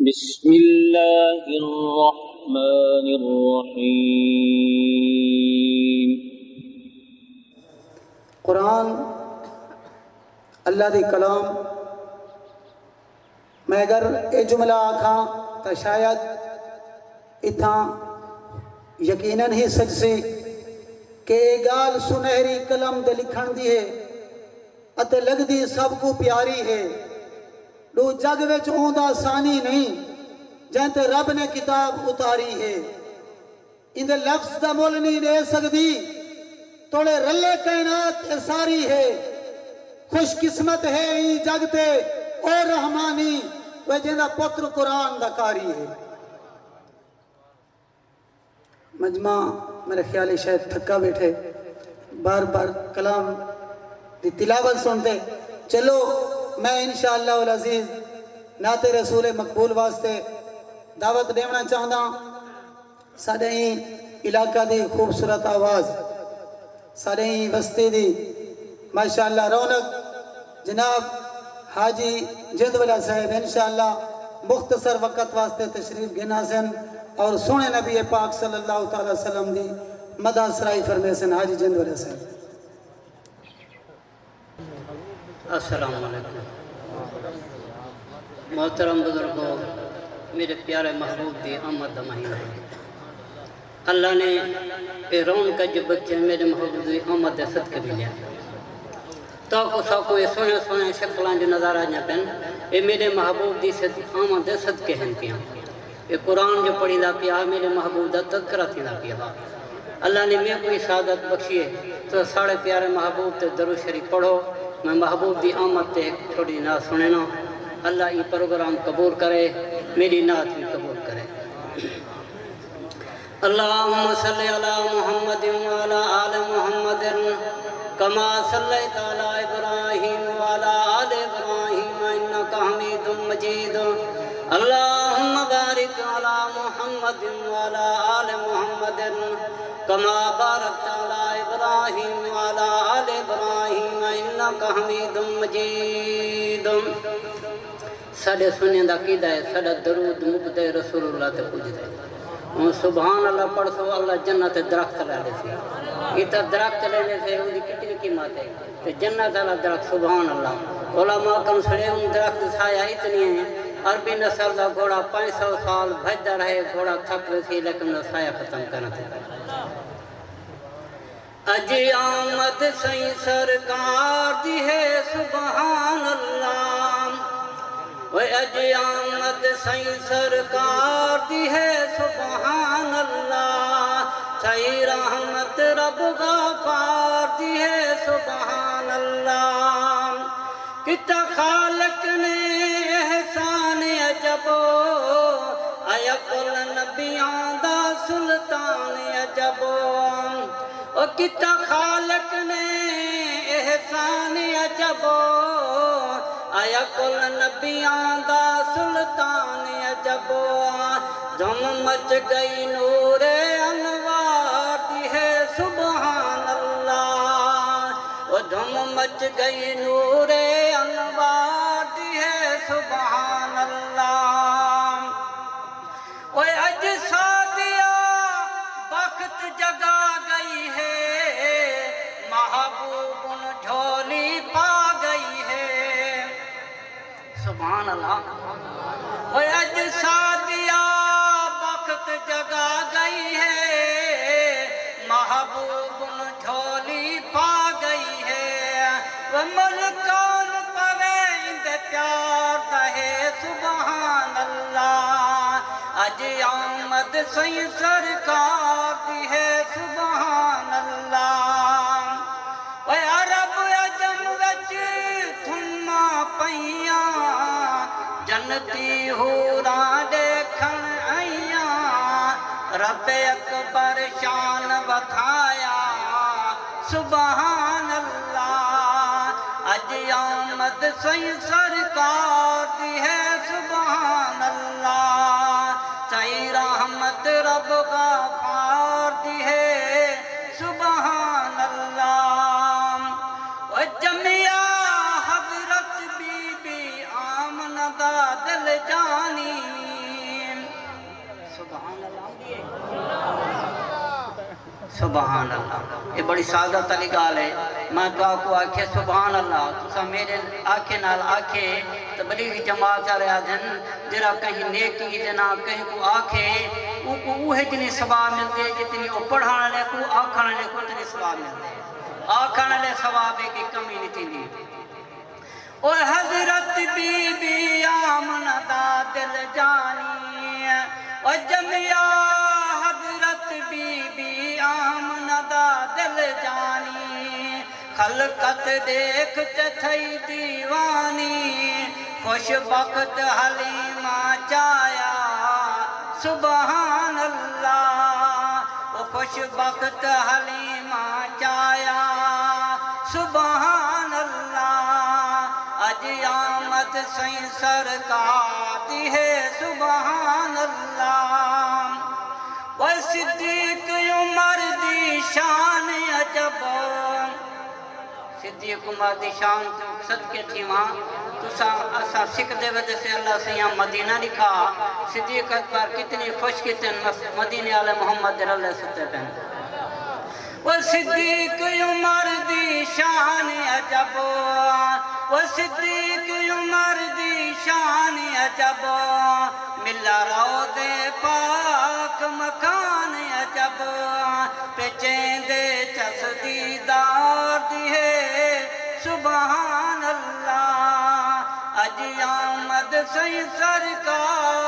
بسم اللہ الرحمن الرحیم۔ قرآن اللہ دی کلام میں اگر یہ جملہ آکھاں تو شاید اتھاں یقیناً ہی سچ سی کہ یہ گال سنہری قلم دے لکھن دی ہے اتے لگ دی سب کو پیاری ہے۔ لو جگ وچ اوندا ثانی نہیں جہتے رب نے کتاب اتاری ہے۔ اندے لفظ دا مول نہیں دے سکتی توڑے رلے کائنات ساری ہے۔ خوش قسمت ہے ای جگتے او رحمانی وہ جنہ پتر قرآن دا کاری ہے۔ مجمع میرے خیالی شاید تھکا بیٹھے بار بار کلام دی تلاوت سنتے۔ چلو میں انشاءاللہ العزیز نعت رسول مقبول واسطے دعوت دینا چاہتا سارے ہی علاقہ دی خوبصورت آواز سارے ہی بستی دی ماشاءاللہ رونق جناب حاجی جندولا صاحب انشاءاللہ مختصر وقت واسطے تشریف گھنا سن اور سونے نبی پاک صلی اللہ تعالی وسلم دی مدح سرائی فرمے سن حاجی جندولا صاحب۔ السلام علیکم محترم بزرگوں، میرے پیارے محبوب دی آمد دا مہینہ ہے۔ اللہ نے اے رونق جو بچے میرے محبوب دی آمد دے صدقے بھی لیا تو ساکو یہ سونے سونے شکلان جو نظارہ جا پہن اے میرے محبوب دی آمد دے صدقے ہیں پیاں۔ یہ قرآن جو پڑھی دا پیا میرے محبوب دا تذکرہ تھی دا پیا۔ اللہ نے میں کوئی سعادت بخشیے تو ساڑھے پیارے محبوب تے درود شریف پڑھو۔ میں محبوب دی آمد تے تھوڑی نعت سننا۔ اللہ یہ پروگرام قبول کرے، میری نعت بھی قبول کرے۔ اللہم صلی علی محمد وعلی آل محمد کما صلیت علی ابراہیم وعلی آل ابراہیم انکا حمید مجید۔ اللہم بارک علی محمد وعلی آل محمد کما بارکت علی ابراہیم وعلی آل ابراہیم انکا حمید مجید۔ ساڑھے سننے دا قیدہ ہے ساڑھا درود مبدے رسول اللہ تے پوجدے۔ سبحان اللہ پڑھ سو اللہ جنت درخت لے لے سی۔ ایتا درخت لے لے سے ان دی کتنی قیمت ہے کہ جنت اللہ درخت سبحان اللہ۔ علماء کم سڑے ان درخت سایہ اتنی ہیں عربی نسل دا گھوڑا 500 سال بھجدہ رہے گھوڑا تھک سی لیکن سایہ ختم کرنا تھا۔ اجی آمد سئی سرکار دی ہے سبحان اللہ۔ اجی آمد سئی سرکار دی ہے سبحان اللہ۔ سئی رحمت رب غفار دی ہے سبحان اللہ۔ کتا خالق نے احسان عجبو آیا کل نبیاں دا سلطان عجبو۔ او کتا خالق نے احسان عجبو آیا کل نبیاں دا سلطان عجبو۔ دھم مچ گئی نور انوار دی ہے سبحان اللہ۔ او دھم مچ گئی نور انوار دی ہے سبحان اللہ۔ او اج سادیا وقت جگا گئی ہے محبوب جھولی پا گئی ہے سبحان اللہ۔ او اج سادیا وقت جگا گئی ہے محبوب جھولی پا گئی ہے۔ وہ ملکان پوے اندے پیار دہے سبحان اللہ۔ اج آمد سئی سرکار دی ہے سبحان اللہ۔ اے عرب عجم وچ تھما پیاں جنتی حوراں دیکھن آئیاں۔ رب اکبر شان بکھایا سبحان اللہ۔ اج آمد سئی سرکار دی ہے سبحان اللہ۔ سئی رحمت رب غفار دی ہے سبحان اللہ۔ و جمعہ حضرت بی بی آمنہ دا دل جانی سبحان اللہ، یہ بڑی سعادت علی گال ہے۔ میں تو آپ کو آکھے سبحان اللہ، تو میرے آکھے نال آکھے تو بڑی جماعت آ رہا دن جرا کہیں نیکی دینا کہیں کو آکھے وہ جنی ثواب ملتے جتنی وہ پڑھانے لے کو آکھانے لے کو اتنی ثواب ملتے آکھانے لے ثواب کی کمی نہیں تھی دی۔ او حضرت بی بی آمنہ دا دل جانی، او جمعیہ حضرت بی بی آمنہ دا دل جانی، خلقت دیکھتے تھئی دیوانی، خوش بخت حلیمہ چایا سبحان اللہ، او خوش بخت حلیمہ چایا سبحان اللہ، اج آمد سائیں سرکار دی ہے سبحان اللہ، وہ صدیق عمر دی شان عجب، صدیق عمر دی شان صدقے تھی وہاں تو اسا سکھ دے وجہ سے اللہ سے یہاں مدینہ لکھا، صدیق اکبر کتنی خوش کتن مدینہ علی محمد رلہ ستے پہن، وہ صدیق عمر دی شان عجب، وہ صدیق عمر دی شان عجب، ملا روض پاک مکان عجب، پچین دے چس دیدار دی ہے سبحان اللہ، اج آمد سائیں سرکار